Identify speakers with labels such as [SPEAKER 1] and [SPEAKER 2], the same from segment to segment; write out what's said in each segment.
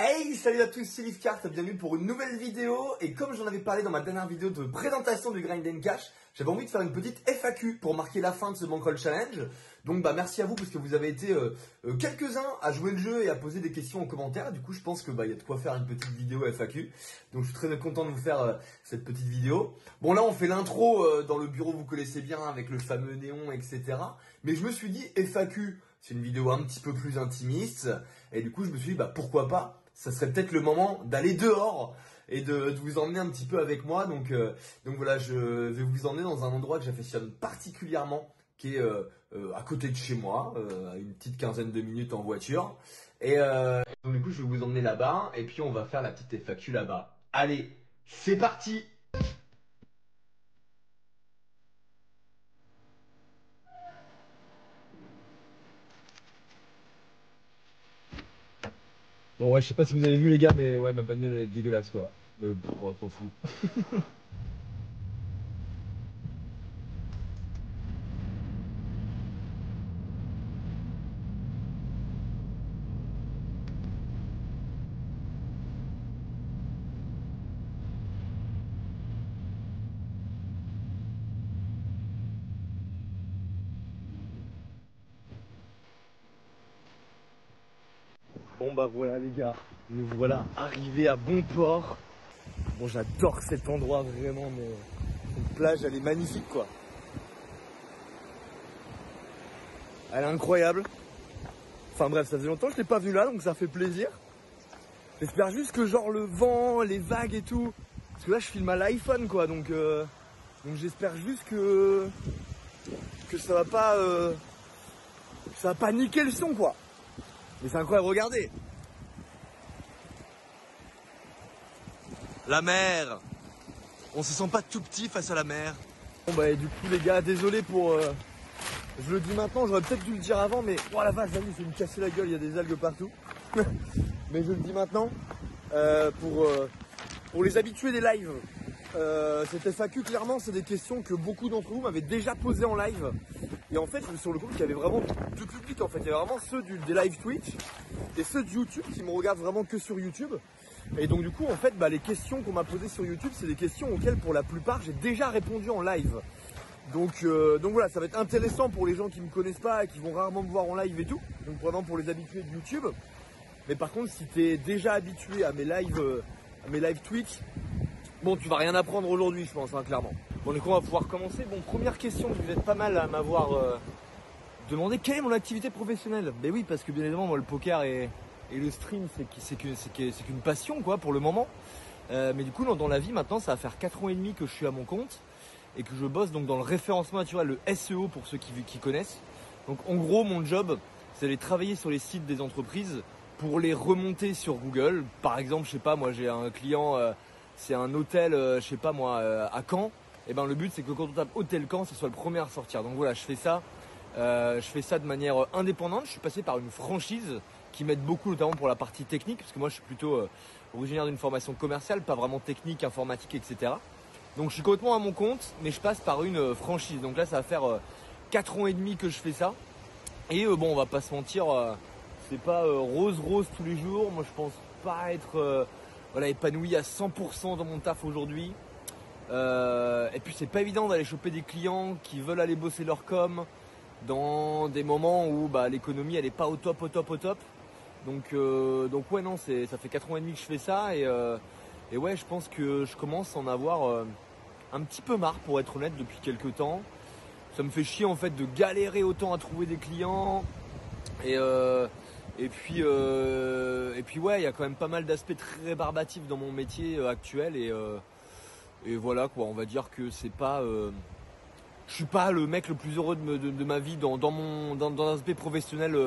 [SPEAKER 1] Hey, salut à tous, c'est Livecart, bienvenue pour une nouvelle vidéo. Et comme j'en avais parlé dans ma dernière vidéo de présentation du Grind and Cash, j'avais envie de faire une petite FAQ pour marquer la fin de ce Bankroll Challenge. Donc merci à vous parce que vous avez été quelques-uns à jouer le jeu et à poser des questions en commentaire. Du coup je pense que y a de quoi faire une petite vidéo FAQ. Donc je suis très content de vous faire cette petite vidéo. Bon là on fait l'intro dans le bureau, vous connaissez bien, avec le fameux néon, etc. Mais je me suis dit FAQ, c'est une vidéo un petit peu plus intimiste. Et du coup je me suis dit pourquoi pas, ça serait peut-être le moment d'aller dehors et de vous emmener un petit peu avec moi. Donc voilà, je vais vous emmener dans un endroit que j'affectionne particulièrement, qui est à côté de chez moi, à une petite quinzaine de minutes en voiture. Et donc du coup, je vais vous emmener là-bas et puis on va faire la petite FAQ là-bas. Allez, c'est parti!
[SPEAKER 2] Bon ouais, je sais pas si vous avez vu les gars, mais ouais, ma bagnole elle est dégueulasse quoi. On s'en fout.
[SPEAKER 1] Bon voilà les gars, nous voilà arrivés à bon port. Bon, j'adore cet endroit vraiment, mais cette plage elle est magnifique quoi. Elle est incroyable. Enfin bref, ça faisait longtemps que je l'ai pas vu là, donc ça fait plaisir. J'espère juste que genre le vent, les vagues et tout, parce que là je filme à l'iPhone quoi, donc j'espère juste que ça va pas niquer le son quoi. Mais c'est incroyable, regardez. La mer. On se sent pas tout petit face à la mer. Bon et du coup les gars, désolé pour je le dis maintenant, j'aurais peut-être dû le dire avant, mais oh la vache, vas-y, c'est me casser la gueule, il y a des algues partout. Mais je le dis maintenant, pour les habitués des lives, cette FAQ, clairement, c'est des questions que beaucoup d'entre vous m'avaient déjà posées en live. Et en fait, je me suis rendu compte qu'il y avait vraiment deux publics, en fait. Il y avait vraiment ceux des live Twitch et ceux de YouTube qui me regardent vraiment que sur YouTube. Et donc du coup, en fait, les questions qu'on m'a posées sur YouTube, c'est des questions auxquelles, pour la plupart, j'ai déjà répondu en live. Donc voilà, ça va être intéressant pour les gens qui me connaissent pas et qui vont rarement me voir en live et tout. Donc vraiment pour les habitués de YouTube. Mais par contre, si tu es déjà habitué à mes live Twitch, bon, tu vas rien apprendre aujourd'hui, je pense, clairement. Bon, du coup, on va pouvoir commencer. Bon, première question, vous êtes pas mal à m'avoir demandé quelle est mon activité professionnelle. Ben oui, parce que bien évidemment, moi, le poker et le stream, c'est qu'une passion, quoi, pour le moment. Mais du coup, dans la vie, maintenant, ça va faire 4 ans et demi que je suis à mon compte et que je bosse donc dans le référencement naturel, le SEO pour ceux qui connaissent. Donc, en gros, mon job, c'est d'aller travailler sur les sites des entreprises pour les remonter sur Google. Par exemple, je sais pas, moi j'ai un client, c'est un hôtel, je sais pas moi, à Caen. Et ben le but c'est que quand on tape hôtel Caen, ce soit le premier à ressortir. Donc voilà, je fais ça de manière indépendante. Je suis passé par une franchise qui m'aide beaucoup, notamment pour la partie technique, parce que moi je suis plutôt originaire d'une formation commerciale, pas vraiment technique, informatique, etc. Donc je suis complètement à mon compte, mais je passe par une franchise. Donc là ça va faire 4 ans et demi que je fais ça. Et bon, on va pas se mentir, c'est pas rose tous les jours. Moi je pense pas être épanoui à 100% dans mon taf aujourd'hui. Et puis c'est pas évident d'aller choper des clients qui veulent aller bosser leur com dans des moments où l'économie elle est pas au top. Donc ouais non, ça fait 4 ans et demi que je fais ça et ouais, je pense que je commence à en avoir un petit peu marre, pour être honnête, depuis quelques temps. Ça me fait chier en fait de galérer autant à trouver des clients et puis ouais, il y a quand même pas mal d'aspects très rébarbatifs dans mon métier actuel et voilà quoi, on va dire que c'est pas je suis pas le mec le plus heureux de ma vie dans l'aspect professionnel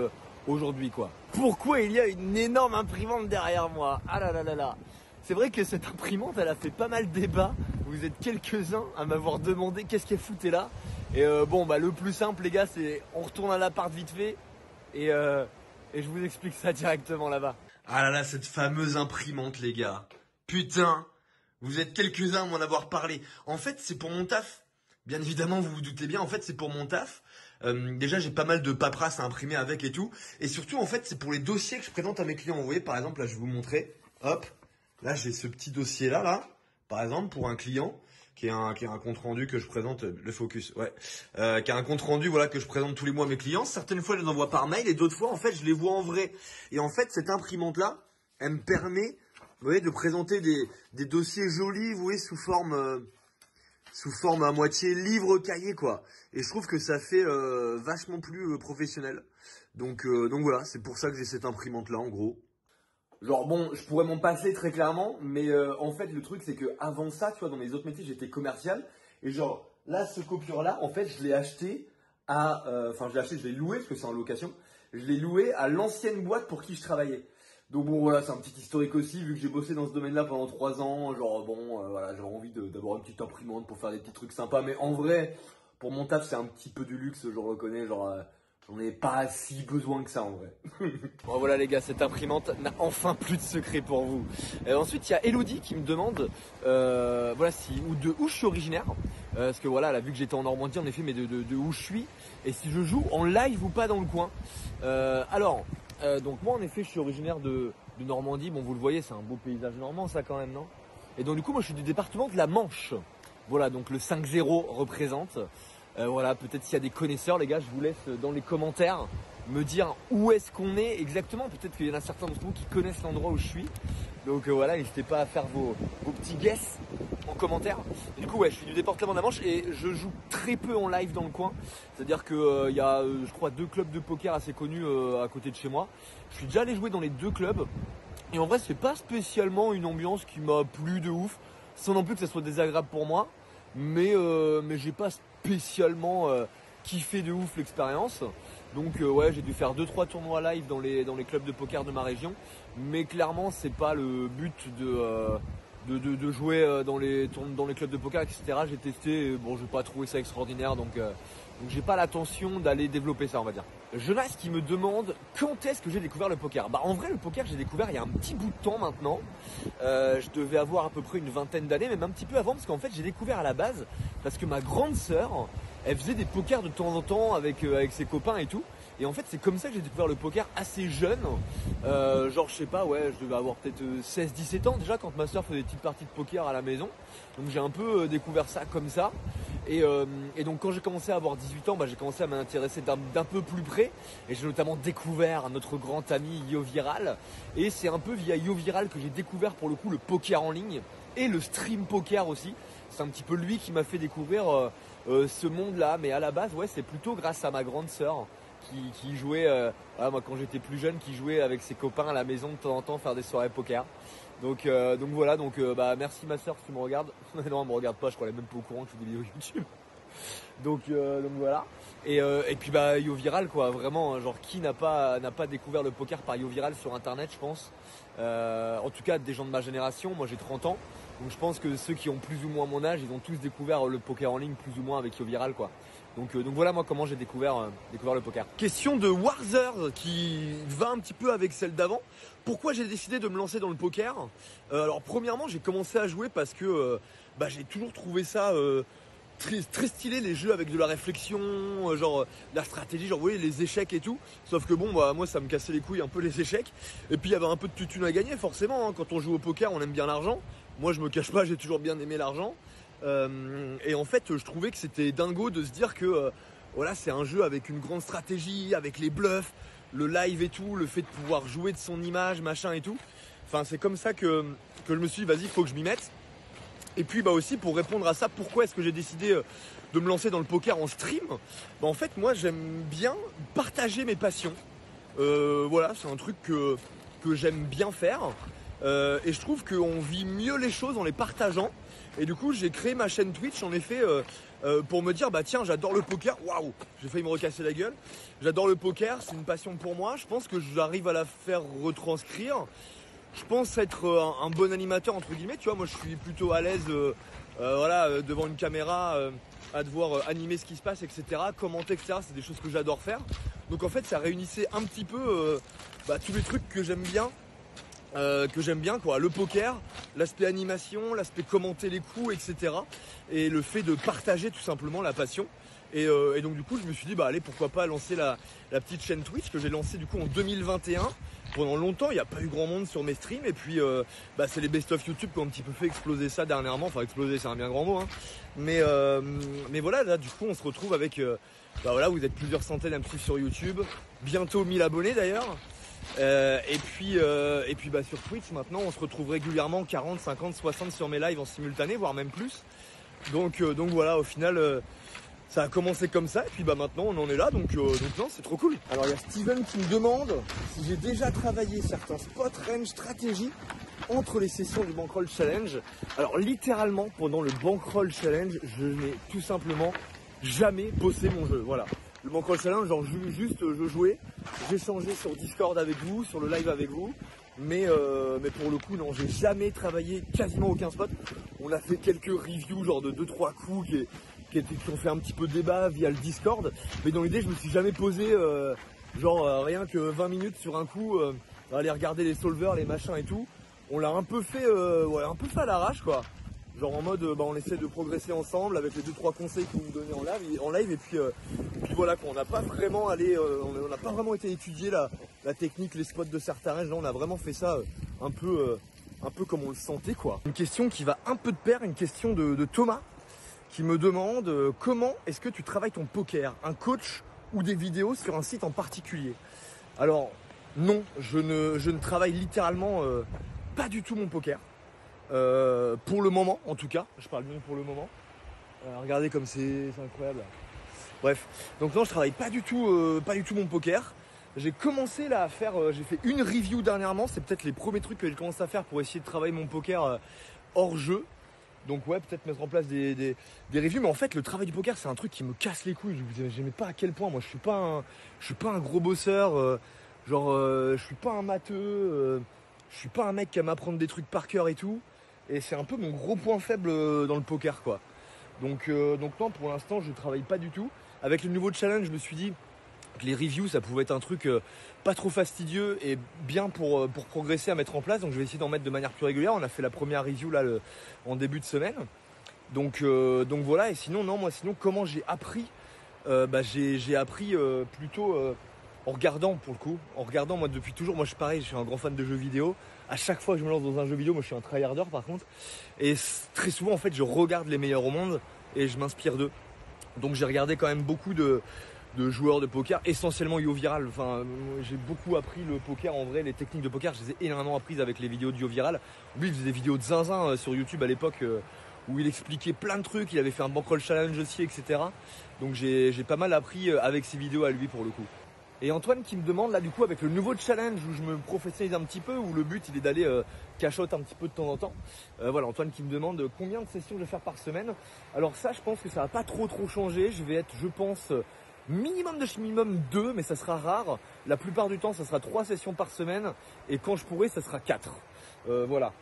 [SPEAKER 1] aujourd'hui quoi. Pourquoi il y a une énorme imprimante derrière moi? Ah là là là là. C'est vrai que cette imprimante elle a fait pas mal débat. Vous êtes quelques-uns à m'avoir demandé qu'est-ce qu'elle foutait là. Et le plus simple les gars, c'est on retourne à l'appart vite fait et je vous explique ça directement là-bas. Ah là là, cette fameuse imprimante les gars. Putain, vous êtes quelques-uns à m'en avoir parlé. En fait, c'est pour mon taf. Bien évidemment, vous vous doutez bien, en fait, c'est pour mon taf. Déjà, j'ai pas mal de paperasse à imprimer avec et tout. Et surtout, en fait, c'est pour les dossiers que je présente à mes clients. Vous voyez, par exemple, là, je vais vous montrer. Hop, là, j'ai ce petit dossier-là, là, par exemple, pour un client qui est un compte rendu que je présente, le focus, ouais, qui est un compte rendu, voilà, que je présente tous les mois à mes clients. Certaines fois, je les envoie par mail et d'autres fois, en fait, je les vois en vrai. Et en fait, cette imprimante-là, elle me permet, vous voyez, de présenter des dossiers jolis, vous voyez, sous forme à moitié livre cahier, quoi. Et je trouve que ça fait vachement plus professionnel. Donc voilà, c'est pour ça que j'ai cette imprimante là, en gros. Genre bon, je pourrais m'en passer très clairement, mais en fait le truc c'est que avant ça, tu vois, dans mes autres métiers, j'étais commercial et genre là, ce copieur là, en fait, je l'ai acheté je l'ai loué parce que c'est en location. Je l'ai loué à l'ancienne boîte pour qui je travaillais. Donc bon voilà, c'est un petit historique aussi, vu que j'ai bossé dans ce domaine-là pendant 3 ans, genre bon voilà, j'avais envie d'avoir une petite imprimante pour faire des petits trucs sympas, mais en vrai, pour mon taf, c'est un petit peu du luxe, je le reconnais, genre j'en ai pas si besoin que ça en vrai. Bon voilà les gars, cette imprimante n'a enfin plus de secret pour vous. Et ensuite il y a Elodie qui me demande où je suis originaire. Parce que voilà, elle a vu que j'étais en Normandie en effet, mais de où je suis. Et si je joue en live ou pas dans le coin. Donc moi en effet je suis originaire de Normandie. Bon vous le voyez, c'est un beau paysage normand ça quand même, non? Et donc du coup moi je suis du département de la Manche. Voilà, donc le 5-0 représente. Voilà, peut-être s'il y a des connaisseurs, les gars, je vous laisse dans les commentaires me dire où est-ce qu'on est exactement. Peut-être qu'il y en a certains d'entre vous qui connaissent l'endroit où je suis. Donc voilà, n'hésitez pas à faire vos petits guess en commentaire. Et du coup, ouais, je suis du département de la Manche et je joue très peu en live dans le coin. C'est-à-dire que il y a, je crois, 2 clubs de poker assez connus à côté de chez moi. Je suis déjà allé jouer dans les 2 clubs. Et en vrai, c'est pas spécialement une ambiance qui m'a plu de ouf, sans non plus que ça soit désagréable pour moi. Mais j'ai pas spécialement kiffé de ouf l'expérience. Donc ouais, j'ai dû faire 2-3 tournois live dans les clubs de poker de ma région. Mais clairement, c'est pas le but de jouer dans les clubs de poker, etc. J'ai testé, bon, j'ai pas trouvé ça extraordinaire, donc j'ai pas l'intention d'aller développer ça, on va dire. Jonas qui me demande quand est-ce que j'ai découvert le poker. Bah en vrai le poker j'ai découvert il y a un petit bout de temps maintenant. Je devais avoir à peu près une vingtaine d'années, même un petit peu avant, parce qu'en fait j'ai découvert à la base parce que ma grande sœur, elle faisait des pokers de temps en temps avec ses copains et tout. Et en fait c'est comme ça que j'ai découvert le poker assez jeune. Genre je sais pas, ouais, je devais avoir peut-être 16-17 ans déjà quand ma sœur faisait des petites parties de poker à la maison. Donc j'ai un peu découvert ça comme ça. Et donc quand j'ai commencé à avoir 18 ans, bah, j'ai commencé à m'intéresser d'un peu plus près. Et j'ai notamment découvert notre grand ami YoViral. Et c'est un peu via YoViral que j'ai découvert pour le coup le poker en ligne et le stream poker aussi. C'est un petit peu lui qui m'a fait découvrir ce monde-là. Mais à la base, ouais, c'est plutôt grâce à ma grande sœur qui jouait, moi quand j'étais plus jeune, qui jouait avec ses copains à la maison de temps en temps faire des soirées poker. Donc voilà, bah merci ma sœur si tu me regardes. Non, elle me regarde pas, je crois qu'elle est même pas au courant que je fais des vidéos YouTube. Donc voilà. Et puis bah YoViral quoi, vraiment, genre qui n'a pas découvert le poker par YoViral sur internet, je pense. En tout cas des gens de ma génération, moi j'ai 30 ans. Donc je pense que ceux qui ont plus ou moins mon âge, ils ont tous découvert le poker en ligne plus ou moins avec YoViral quoi. Donc voilà moi comment j'ai découvert le poker. Question de Warzer qui va un petit peu avec celle d'avant. Pourquoi j'ai décidé de me lancer dans le poker? Alors premièrement j'ai commencé à jouer parce que j'ai toujours trouvé ça très stylé, les jeux avec de la réflexion, genre la stratégie, genre vous voyez les échecs et tout. Sauf que bon bah moi ça me cassait les couilles un peu les échecs. Et puis il y avait un peu de tutune à gagner forcément, hein. Quand on joue au poker on aime bien l'argent. Moi je me cache pas, j'ai toujours bien aimé l'argent. Et en fait je trouvais que c'était dingo de se dire que voilà, c'est un jeu avec une grande stratégie, avec les bluffs, le live et tout, le fait de pouvoir jouer de son image, machin et tout. Enfin c'est comme ça que je me suis dit vas-y faut que je m'y mette. Et puis bah aussi pour répondre à ça, pourquoi est-ce que j'ai décidé de me lancer dans le poker en stream? Bah en fait moi j'aime bien partager mes passions. Voilà, c'est un truc que j'aime bien faire. Et je trouve qu'on vit mieux les choses en les partageant. Et du coup j'ai créé ma chaîne Twitch en effet pour me dire bah tiens j'adore le poker. Waouh, j'ai failli me recasser la gueule. J'adore le poker, c'est une passion pour moi. Je pense que j'arrive à la faire retranscrire. Je pense être un bon animateur entre guillemets, tu vois, moi je suis plutôt à l'aise devant une caméra à devoir animer ce qui se passe, etc., commenter, etc. C'est des choses que j'adore faire. Donc en fait ça réunissait un petit peu tous les trucs que j'aime bien. Quoi, le poker, l'aspect animation, l'aspect commenter les coups, etc. Et le fait de partager tout simplement la passion. Et donc du coup je me suis dit bah allez pourquoi pas lancer la petite chaîne Twitch que j'ai lancée du coup en 2021. Pendant longtemps il n'y a pas eu grand monde sur mes streams et puis c'est les best of YouTube qui ont un petit peu fait exploser ça dernièrement. Enfin exploser c'est un bien grand mot hein. Mais voilà là du coup on se retrouve avec voilà vous êtes plusieurs centaines à me suivre sur YouTube. Bientôt 1000 abonnés d'ailleurs. Et puis sur Twitch maintenant on se retrouve régulièrement 40, 50, 60 sur mes lives en simultané voire même plus. Donc voilà au final ça a commencé comme ça et puis maintenant on en est là donc non c'est trop cool. Alors il y a Steven qui me demande si j'ai déjà travaillé certains spot range stratégie entre les sessions du Bankroll Challenge. Alors littéralement pendant le Bankroll Challenge je n'ai tout simplement jamais bossé mon jeu, voilà. Le Bankroll Challenge genre je jouais, j'échangeais sur Discord avec vous, sur le live avec vous. Mais pour le coup non j'ai jamais travaillé quasiment aucun spot. On a fait quelques reviews genre de 2-3 coups qui ont fait un petit peu débat via le Discord. Mais dans l'idée je me suis jamais posé rien que 20 minutes sur un coup aller regarder les solvers, les machins et tout. On l'a un peu fait à l'arrache quoi. Genre en mode on essaie de progresser ensemble avec les 2-3 conseils que vous me donnez en live et puis voilà quoi. On n'a pas vraiment on n'a pas vraiment été étudier la technique, les spots de certains ranges. Là on a vraiment fait ça un peu comme on le sentait quoi. Une question qui va un peu de pair, une question de Thomas qui me demande comment est-ce que tu travailles ton poker, un coach ou des vidéos sur un site en particulier. Alors non, je ne travaille littéralement pas du tout mon poker. Pour le moment en tout cas, je parle bien pour le moment. Regardez comme c'est incroyable. Bref, donc non je travaille pas du tout mon poker. J'ai commencé là à faire, j'ai fait une review dernièrement, c'est peut-être les premiers trucs que j'ai commencé à faire pour essayer de travailler mon poker hors jeu. Donc ouais, peut-être mettre en place des reviews, mais en fait le travail du poker c'est un truc qui me casse les couilles. Je n'aimais pas à quel point, moi je suis pas un gros bosseur, je suis pas un matheux, je suis pas un mec qui aime apprendre des trucs par cœur et tout. Et c'est un peu mon gros point faible dans le poker quoi. Donc non pour l'instant je travaille pas du tout. Avec le nouveau challenge je me suis dit que les reviews ça pouvait être un truc pas trop fastidieux et bien pour progresser à mettre en place. Donc je vais essayer d'en mettre de manière plus régulière. On a fait la première review là en début de semaine. Donc voilà, et sinon comment j'ai appris j'ai appris plutôt en regardant pour le coup. En regardant moi depuis toujours, moi je suis un grand fan de jeux vidéo. À chaque fois que je me lance dans un jeu vidéo, moi je suis un tryharder par contre. Et très souvent en fait je regarde les meilleurs au monde et je m'inspire d'eux. Donc j'ai regardé quand même beaucoup de joueurs de poker, essentiellement YoViral. Enfin, j'ai beaucoup appris le poker en vrai, les techniques de poker, je les ai énormément apprises avec les vidéos de YoViral. Lui, il faisait des vidéos de zinzin sur YouTube à l'époque où il expliquait plein de trucs, il avait fait un Bankroll Challenge aussi, etc. Donc j'ai pas mal appris avec ses vidéos à lui pour le coup. Et Antoine qui me demande là du coup avec le nouveau challenge où je me professionnalise un petit peu, où le but il est d'aller cachotte un petit peu de temps en temps. Voilà, Antoine qui me demande combien de sessions je vais faire par semaine. Alors ça je pense que ça va pas trop changer, je vais être je pense minimum 2, mais ça sera rare. La plupart du temps ça sera 3 sessions par semaine et quand je pourrai ça sera 4. Voilà.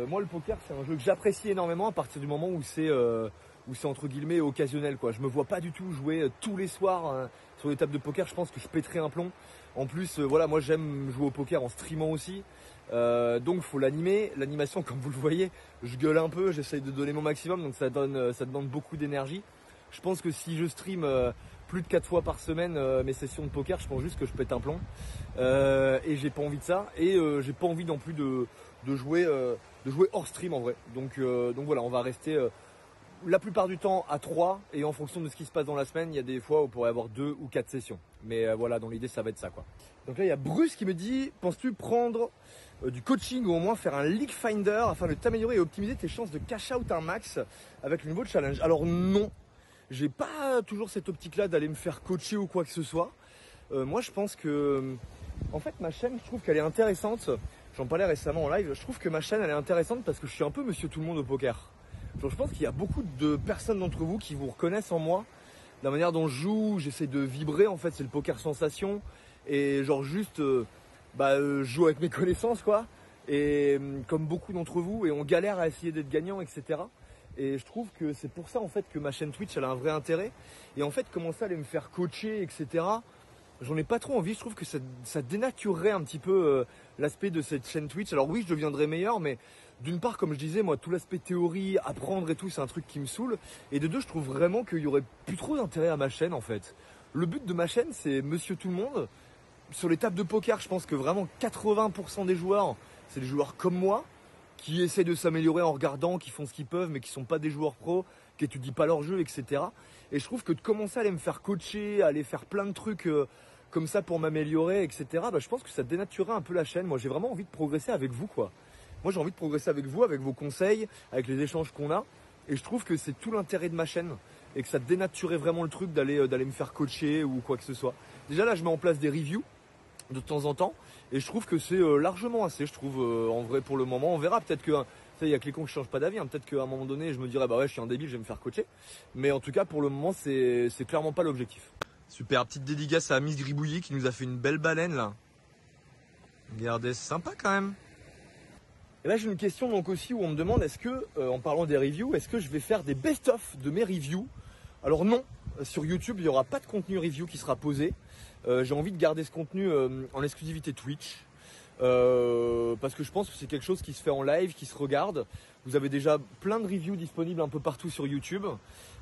[SPEAKER 1] Moi le poker c'est un jeu que j'apprécie énormément à partir du moment où c'est entre guillemets occasionnel quoi. Je me vois pas du tout jouer tous les soirs sur des tables de poker, je pense que je pèterais un plomb. En plus voilà, moi j'aime jouer au poker en streamant aussi. Donc faut l'animer, l'animation comme vous le voyez, je gueule un peu, j'essaye de donner mon maximum donc ça demande beaucoup d'énergie. Je pense que si je stream plus de 4 fois par semaine mes sessions de poker, je pense juste que je pète un plomb. Et j'ai pas envie de ça et j'ai pas envie non plus de jouer hors stream en vrai. Donc voilà, on va rester la plupart du temps à 3 et en fonction de ce qui se passe dans la semaine, il y a des fois où on pourrait avoir 2 ou 4 sessions. Mais voilà, dans l'idée ça va être ça quoi. Donc là il y a Bruce qui me dit, penses-tu prendre du coaching ou au moins faire un league finder afin de t'améliorer et optimiser tes chances de cash out un max avec le nouveau challenge? Alors non, j'ai pas toujours cette optique là d'aller me faire coacher ou quoi que ce soit. Moi je pense que en fait ma chaîne, je trouve qu'elle est intéressante. J'en parlais récemment en live, je trouve que ma chaîne elle est intéressante parce que je suis un peu monsieur tout le monde au poker. Genre, je pense qu'il y a beaucoup de personnes d'entre vous qui vous reconnaissent en moi. La manière dont je joue, j'essaie de vibrer en fait, c'est le poker sensation. Et genre juste, je joue avec mes connaissances quoi. Et comme beaucoup d'entre vous, et on galère à essayer d'être gagnant, etc. Et je trouve que c'est pour ça en fait que ma chaîne Twitch elle a un vrai intérêt. Et en fait commencer à aller me faire coacher, etc. j'en ai pas trop envie. Je trouve que ça dénaturerait un petit peu l'aspect de cette chaîne Twitch. Alors oui, je deviendrais meilleur, mais d'une part, comme je disais, moi, tout l'aspect théorie, apprendre et tout, c'est un truc qui me saoule. Et de deux, je trouve vraiment qu'il y aurait plus trop d'intérêt à ma chaîne, en fait. Le but de ma chaîne, c'est Monsieur Tout le Monde. Sur les tables de poker, je pense que vraiment 80% des joueurs, c'est des joueurs comme moi, qui essaient de s'améliorer en regardant, qui font ce qu'ils peuvent, mais qui sont pas des joueurs pros, qui étudient pas leur jeu, etc. Et je trouve que de commencer à aller me faire coacher, à aller faire plein de trucs comme ça pour m'améliorer, etc. Bah, je pense que ça dénaturerait un peu la chaîne. Moi, j'ai vraiment envie de progresser avec vous, quoi. Moi, j'ai envie de progresser avec vous, avec vos conseils, avec les échanges qu'on a. Et je trouve que c'est tout l'intérêt de ma chaîne et que ça dénaturerait vraiment le truc d'aller me faire coacher ou quoi que ce soit. Déjà là, je mets en place des reviews de temps en temps et je trouve que c'est largement assez. Je trouve en vrai pour le moment. On verra peut-être que il y a que les cons qui changent pas d'avis. Hein. Peut-être qu'à un moment donné, je me dirais bah ouais, je suis un débile, je vais me faire coacher. Mais en tout cas, pour le moment, c'est clairement pas l'objectif. Super, petite dédicace à Miss Gribouillis qui nous a fait une belle baleine là. Regardez, c'est sympa quand même. Et là j'ai une question donc aussi où on me demande est-ce que, en parlant des reviews, est-ce que je vais faire des best-of de mes reviews? Alors non, sur YouTube il n'y aura pas de contenu review qui sera posé. J'ai envie de garder ce contenu en exclusivité Twitch. Parce que je pense que c'est quelque chose qui se fait en live, qui se regarde. Vous avez déjà plein de reviews disponibles un peu partout sur YouTube.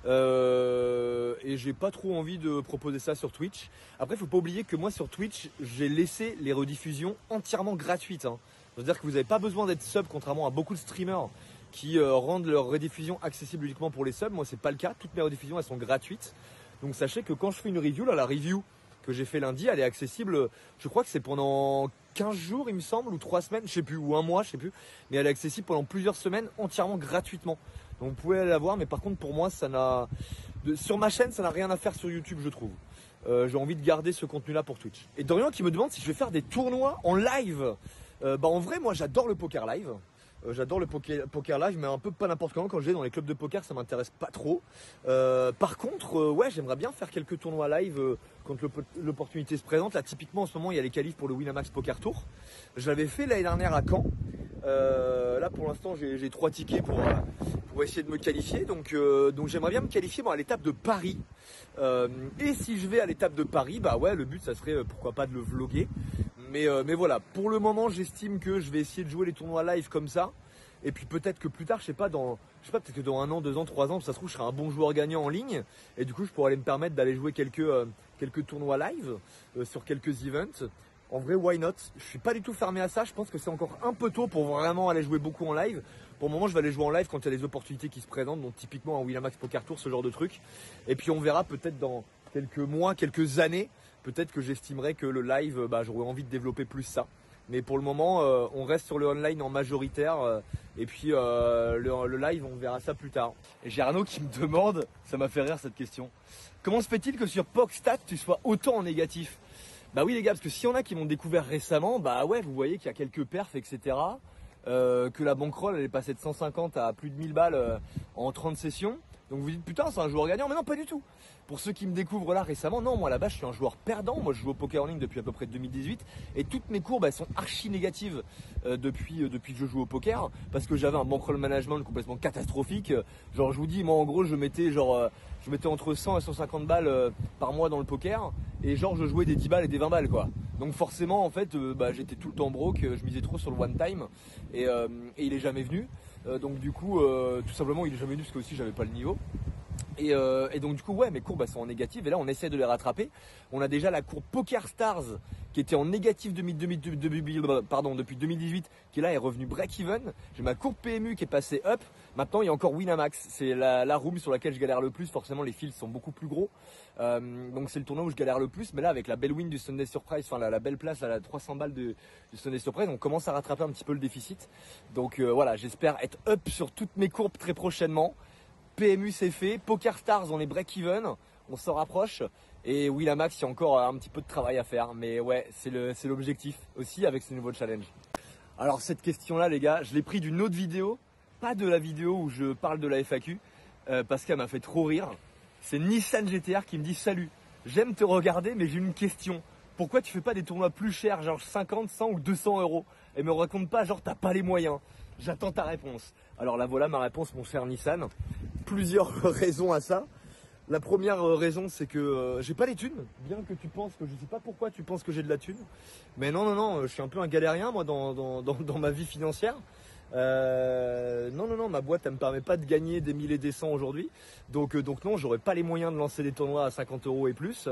[SPEAKER 1] Et j'ai pas trop envie de proposer ça sur Twitch. Après, il faut pas oublier que moi sur Twitch, j'ai laissé les rediffusions entièrement gratuites. Hein. C'est-à-dire que vous n'avez pas besoin d'être sub, contrairement à beaucoup de streamers qui rendent leurs rediffusions accessibles uniquement pour les subs. Moi, c'est pas le cas. Toutes mes rediffusions, elles sont gratuites. Donc sachez que quand je fais une review, là, la review que j'ai fait lundi, elle est accessible, je crois que c'est pendant 15 jours, il me semble, ou 3 semaines, je sais plus, ou un mois, je sais plus. Mais elle est accessible pendant plusieurs semaines, entièrement gratuitement. Donc vous pouvez aller la voir, mais par contre pour moi, sur ma chaîne, ça n'a rien à faire sur YouTube, je trouve. J'ai envie de garder ce contenu-là pour Twitch. Et Dorian qui me demande si je vais faire des tournois en live. En vrai, moi j'adore le poker live. J'adore le poker live, mais un peu pas n'importe quand je vais dans les clubs de poker, ça m'intéresse pas trop. Par contre, ouais, j'aimerais bien faire quelques tournois live quand l'opportunité se présente. Là, typiquement, en ce moment, il y a les qualifs pour le Winamax Poker Tour. Je l'avais fait l'année dernière à Caen. Là, pour l'instant, j'ai 3 tickets pour essayer de me qualifier. Donc j'aimerais bien me qualifier à l'étape de Paris. Et si je vais à l'étape de Paris, bah ouais, le but, ça serait pourquoi pas de le vlogger. Mais voilà, pour le moment, j'estime que je vais essayer de jouer les tournois live comme ça. Et puis peut-être que plus tard, je sais pas, peut-être que dans 1 an, 2 ans, 3 ans, ça se trouve, je serai un bon joueur gagnant en ligne. Et du coup, je pourrais aller me permettre d'aller jouer quelques tournois live sur quelques events. En vrai, why not? Je suis pas du tout fermé à ça. Je pense que c'est encore un peu tôt pour vraiment aller jouer beaucoup en live. Pour le moment, je vais aller jouer en live quand il y a des opportunités qui se présentent. Donc typiquement un Winamax Poker Tour, ce genre de truc. Et puis on verra peut-être dans quelques mois, quelques années. Peut-être que j'estimerais que le live, j'aurais envie de développer plus ça. Mais pour le moment, on reste sur le online en majoritaire. Et puis le live, on verra ça plus tard. Et j'ai Arnaud qui me demande, ça m'a fait rire cette question. Comment se fait-il que sur PogStat, tu sois autant en négatif? Bah oui les gars, parce que s'il y en a qui m'ont découvert récemment, bah ouais, vous voyez qu'il y a quelques perfs, etc. Que la bankroll, elle est passée de 150 à plus de 1000 balles en 30 sessions. Donc vous dites putain c'est un joueur gagnant, mais non pas du tout. Pour ceux qui me découvrent là récemment, non, moi là-bas je suis un joueur perdant. Moi je joue au poker en ligne depuis à peu près 2018 et toutes mes courbes elles sont archi négatives depuis que je joue au poker parce que j'avais un bankroll management complètement catastrophique. Genre je vous dis, moi en gros je mettais entre 100 et 150 balles par mois dans le poker et genre je jouais des 10 balles et des 20 balles quoi. Donc forcément en fait j'étais tout le temps broke, je misais trop sur le one time et il est jamais venu. Donc du coup tout simplement il est jamais venu parce que aussi j'avais pas le niveau. Et donc du coup ouais mes courbes sont en négatif et là on essaie de les rattraper. On a déjà la courbe Poker Stars qui était en négatif depuis 2018 qui là est revenu break-even. J'ai ma courbe PMU qui est passée up. Maintenant il y a encore Winamax, c'est la room sur laquelle je galère le plus. Forcément les fils sont beaucoup plus gros. Donc c'est le tournoi où je galère le plus. Mais là avec la belle win du Sunday Surprise, enfin la belle place à la 300 balles du Sunday Surprise, on commence à rattraper un petit peu le déficit. Donc voilà, j'espère être up sur toutes mes courbes très prochainement. PMU c'est fait, Poker Stars on est break-even, on s'en rapproche et Winamax il y a encore un petit peu de travail à faire mais ouais c'est l'objectif aussi avec ce nouveau challenge. Alors cette question là les gars, je l'ai pris d'une autre vidéo, pas de la vidéo où je parle de la FAQ parce qu'elle m'a fait trop rire. C'est Nissan GTR qui me dit salut, j'aime te regarder mais j'ai une question. Pourquoi tu fais pas des tournois plus chers, genre 50, 100 ou 200 euros et me raconte pas genre t'as pas les moyens? J'attends ta réponse. Alors là voilà ma réponse mon cher Nissan. Plusieurs raisons à ça. La première raison, c'est que j'ai pas les thunes, bien que tu penses que je sais pas pourquoi tu penses que j'ai de la thune. Mais non, je suis un peu un galérien moi dans ma vie financière. Non, ma boîte elle me permet pas de gagner des 1000 et des 100 aujourd'hui. Donc non, j'aurais pas les moyens de lancer des tournois à 50 € et plus.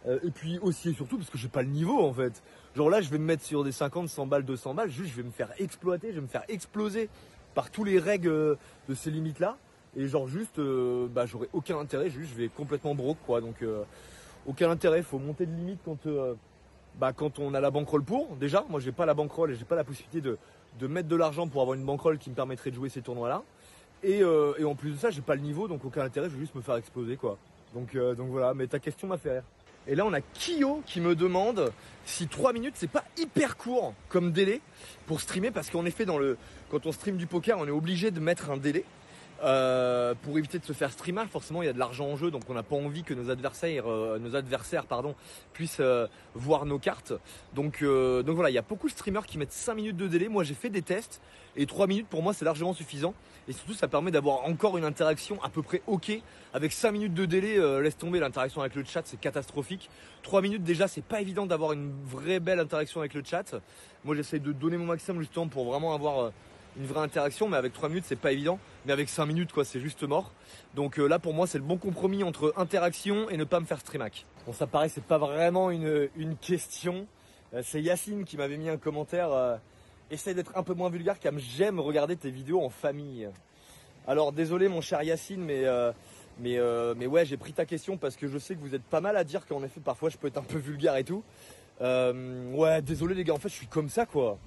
[SPEAKER 1] Et puis aussi et surtout parce que j'ai pas le niveau en fait. Genre là, je vais me mettre sur des 50, 100 balles, 200 balles, juste je vais me faire exploiter, je vais me faire exploser par tous les règles de ces limites là. Et genre juste, j'aurais aucun intérêt, juste je vais complètement broke quoi. Donc aucun intérêt, faut monter de limite quand on a la bankroll pour. Déjà, moi j'ai pas la bankroll et j'ai pas la possibilité de mettre de l'argent pour avoir une bankroll qui me permettrait de jouer ces tournois là. Et en plus de ça, j'ai pas le niveau, donc aucun intérêt, je vais juste me faire exploser quoi. Donc voilà, mais ta question m'a fait rire. Et là on a Kyo qui me demande si 3 minutes c'est pas hyper court comme délai pour streamer, parce qu'en effet quand on stream du poker on est obligé de mettre un délai. Pour éviter de se faire streamer, forcément il y a de l'argent en jeu, donc on n'a pas envie que nos adversaires puissent voir nos cartes. Donc voilà, il y a beaucoup de streamers qui mettent 5 minutes de délai. Moi j'ai fait des tests et 3 minutes pour moi c'est largement suffisant. Et surtout ça permet d'avoir encore une interaction à peu près ok. Avec 5 minutes de délai, laisse tomber, l'interaction avec le chat c'est catastrophique. 3 minutes déjà c'est pas évident d'avoir une vraie belle interaction avec le chat. Moi j'essaie de donner mon maximum justement pour vraiment avoir une vraie interaction, mais avec 3 minutes c'est pas évident, mais avec 5 minutes quoi c'est juste mort. Donc là pour moi c'est le bon compromis entre interaction et ne pas me faire streamac. Bon ça paraît c'est pas vraiment une question, c'est Yacine qui m'avait mis un commentaire, essaye d'être un peu moins vulgaire car j'aime regarder tes vidéos en famille. Alors désolé mon cher Yacine, mais ouais j'ai pris ta question parce que je sais que vous êtes pas mal à dire qu'en effet parfois je peux être un peu vulgaire et tout. Ouais désolé les gars, en fait je suis comme ça quoi.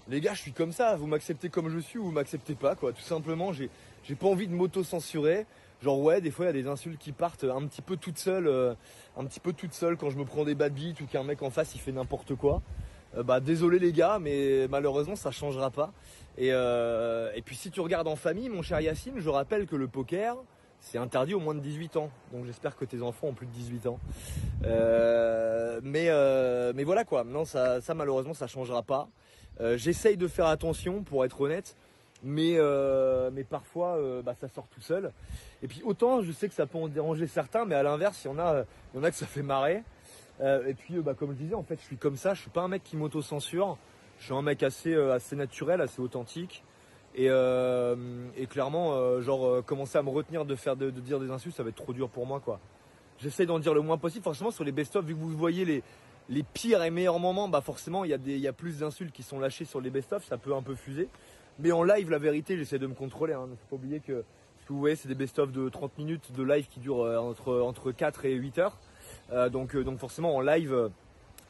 [SPEAKER 1] Les gars, je suis comme ça, vous m'acceptez comme je suis ou vous m'acceptez pas quoi, tout simplement, j'ai pas envie de m'auto-censurer. Genre ouais, des fois il y a des insultes qui partent un petit peu toutes seules quand je me prends des bad beats ou qu'un mec en face il fait n'importe quoi. Désolé les gars, mais malheureusement ça changera pas. Et puis si tu regardes en famille, mon cher Yacine, je rappelle que le poker, c'est interdit aux moins de 18 ans. Donc j'espère que tes enfants ont plus de 18 ans. Mais voilà quoi, non ça malheureusement ça changera pas. J'essaye de faire attention pour être honnête, mais parfois ça sort tout seul. Et puis autant je sais que ça peut en déranger certains, mais à l'inverse il y en a que ça fait marrer. Et puis comme je disais, en fait je suis comme ça, je suis pas un mec qui m'auto-censure, je suis un mec assez naturel, assez authentique. Et clairement commencer à me retenir de dire des insultes, ça va être trop dur pour moi quoi. J'essaye d'en dire le moins possible. Forcément sur les best-of, vu que vous voyez les pires et meilleurs moments, forcément il y a plus d'insultes qui sont lâchées sur les best-of, ça peut un peu fuser. Mais en live, la vérité, j'essaie de me contrôler. Hein. Faut pas oublier que ce que vous voyez, c'est des best-of de 30 minutes de live qui durent entre 4 et 8 heures. Donc forcément en live,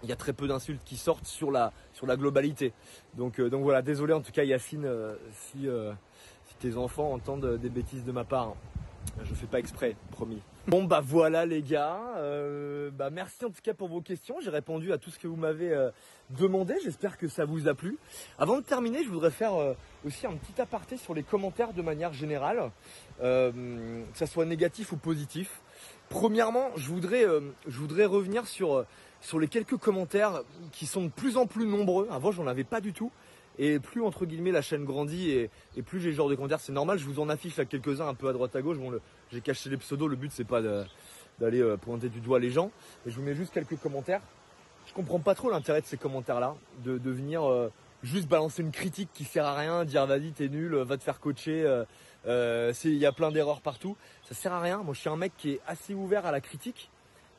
[SPEAKER 1] il y a très peu d'insultes qui sortent sur la globalité. Donc voilà, désolé en tout cas Yacine si tes enfants entendent des bêtises de ma part. Je fais pas exprès, promis. Bon voilà les gars, merci en tout cas pour vos questions, j'ai répondu à tout ce que vous m'avez demandé, j'espère que ça vous a plu. Avant de terminer, je voudrais faire aussi un petit aparté sur les commentaires de manière générale, que ça soit négatif ou positif. Premièrement, je voudrais revenir sur les quelques commentaires qui sont de plus en plus nombreux. Avant j'en avais pas du tout. Et plus entre guillemets la chaîne grandit et plus j'ai ce genre de commentaires, c'est normal, je vous en affiche là quelques-uns un peu à droite à gauche. Bon, j'ai caché les pseudos, le but c'est pas d'aller pointer du doigt les gens, mais je vous mets juste quelques commentaires. Je comprends pas trop l'intérêt de ces commentaires là, de venir juste balancer une critique qui sert à rien, dire vas-y t'es nul, va te faire coacher, il y a plein d'erreurs partout, ça sert à rien. Moi je suis un mec qui est assez ouvert à la critique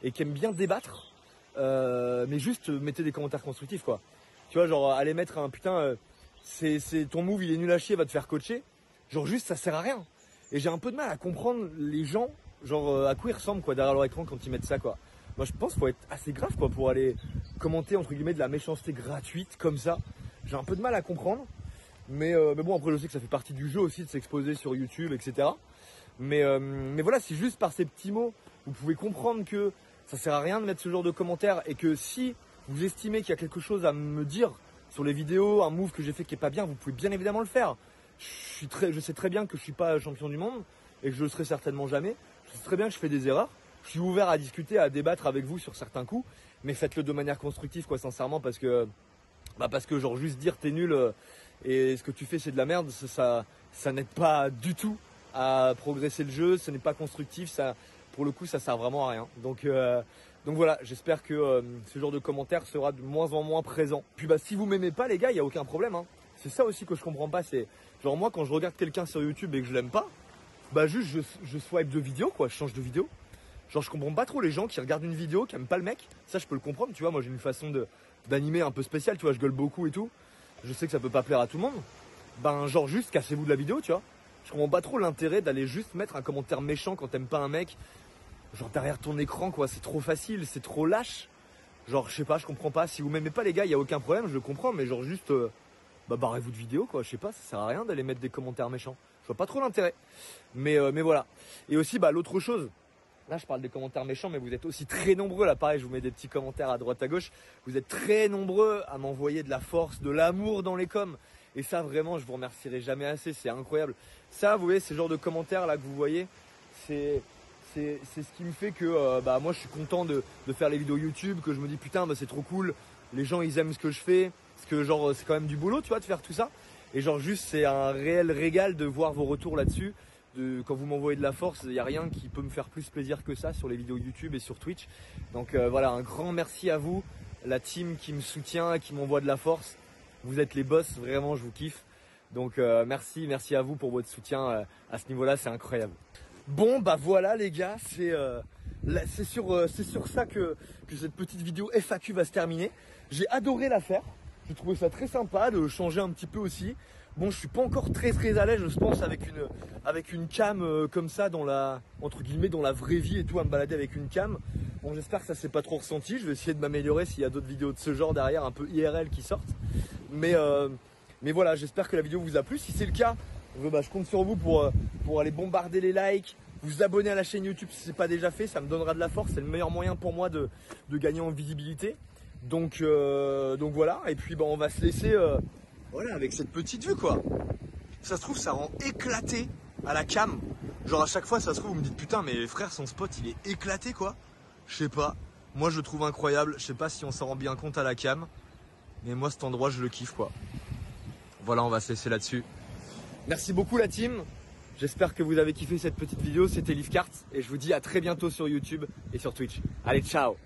[SPEAKER 1] et qui aime bien débattre, mais juste mettez des commentaires constructifs quoi. Tu vois, genre aller mettre un putain, c'est ton move, il est nul à chier, va te faire coacher. Genre juste ça sert à rien. Et j'ai un peu de mal à comprendre les gens, genre à quoi ils ressemblent quoi derrière leur écran quand ils mettent ça quoi. Moi je pense qu'il faut être assez grave quoi pour aller commenter entre guillemets de la méchanceté gratuite comme ça. J'ai un peu de mal à comprendre. Mais bon après je sais que ça fait partie du jeu aussi de s'exposer sur YouTube, etc. Mais voilà, c'est juste par ces petits mots, vous pouvez comprendre que ça sert à rien de mettre ce genre de commentaires et que si vous estimez qu'il y a quelque chose à me dire sur les vidéos, un move que j'ai fait qui est pas bien, vous pouvez bien évidemment le faire. Je sais très bien que je suis pas champion du monde et que je le serai certainement jamais. Je sais très bien que je fais des erreurs. Je suis ouvert à discuter, à débattre avec vous sur certains coups, mais faites-le de manière constructive quoi, sincèrement, parce que genre juste dire t'es nul et ce que tu fais c'est de la merde, ça n'aide pas du tout à progresser le jeu, ce n'est pas constructif, ça pour le coup ça sert vraiment à rien. Donc voilà, j'espère que ce genre de commentaire sera de moins en moins présent. Puis bah si vous m'aimez pas les gars, il n'y a aucun problème hein. C'est ça aussi que je comprends pas, c'est genre moi quand je regarde quelqu'un sur YouTube et que je l'aime pas, bah juste je swipe de vidéo quoi, je change de vidéo. Genre je comprends pas trop les gens qui regardent une vidéo, qui aiment pas le mec. Ça je peux le comprendre, tu vois, moi j'ai une façon d'animer un peu spéciale, tu vois, je gueule beaucoup et tout. Je sais que ça peut pas plaire à tout le monde. Ben genre juste cassez-vous de la vidéo, tu vois. Je comprends pas trop l'intérêt d'aller juste mettre un commentaire méchant quand t'aimes pas un mec. Genre derrière ton écran quoi, c'est trop facile, c'est trop lâche. Genre je sais pas, je comprends pas. Si vous m'aimez pas les gars, y a aucun problème, je le comprends, mais genre juste bah barrez-vous de vidéo quoi, je sais pas, ça sert à rien d'aller mettre des commentaires méchants. Je vois pas trop l'intérêt. Mais voilà. Et aussi bah l'autre chose, là je parle des commentaires méchants, mais vous êtes aussi très nombreux, là pareil je vous mets des petits commentaires à droite à gauche. Vous êtes très nombreux à m'envoyer de la force, de l'amour dans les coms. Et ça vraiment je vous remercierai jamais assez, c'est incroyable. Ça vous voyez, ces genres de commentaires là que vous voyez, c'est ce qui me fait que bah moi je suis content de faire les vidéos YouTube, que je me dis putain bah c'est trop cool, les gens ils aiment ce que je fais, parce que genre c'est quand même du boulot tu vois de faire tout ça. Et genre juste c'est un réel régal de voir vos retours là-dessus. Quand vous m'envoyez de la force, il n'y a rien qui peut me faire plus plaisir que ça sur les vidéos YouTube et sur Twitch. Donc voilà, un grand merci à vous, la team qui me soutient, qui m'envoie de la force. Vous êtes les boss, vraiment je vous kiffe. Donc merci à vous pour votre soutien à ce niveau-là, c'est incroyable. Bon bah voilà les gars, c'est sur ça que cette petite vidéo FAQ va se terminer. J'ai adoré la faire, j'ai trouvé ça très sympa de changer un petit peu aussi. Bon, je suis pas encore très à l'aise, je pense, avec une cam comme ça entre guillemets dans la vraie vie et tout, à me balader avec une cam. Bon, j'espère que ça s'est pas trop ressenti. Je vais essayer de m'améliorer s'il y a d'autres vidéos de ce genre derrière, un peu IRL qui sortent. Mais voilà, j'espère que la vidéo vous a plu. Si c'est le cas, bah, je compte sur vous pour aller bombarder les likes, vous abonner à la chaîne YouTube si c'est pas déjà fait, ça me donnera de la force. C'est le meilleur moyen pour moi de gagner en visibilité. Donc voilà. Et puis bah, on va se laisser. Voilà, avec cette petite vue quoi. Ça se trouve ça rend éclaté à la cam. Genre à chaque fois ça se trouve vous me dites putain mais frère son spot il est éclaté quoi. Je sais pas. Moi je le trouve incroyable. Je sais pas si on s'en rend bien compte à la cam. Mais moi cet endroit je le kiffe quoi. Voilà, on va se laisser là-dessus. Merci beaucoup la team. J'espère que vous avez kiffé cette petite vidéo. C'était Livecart et je vous dis à très bientôt sur YouTube et sur Twitch. Allez ciao.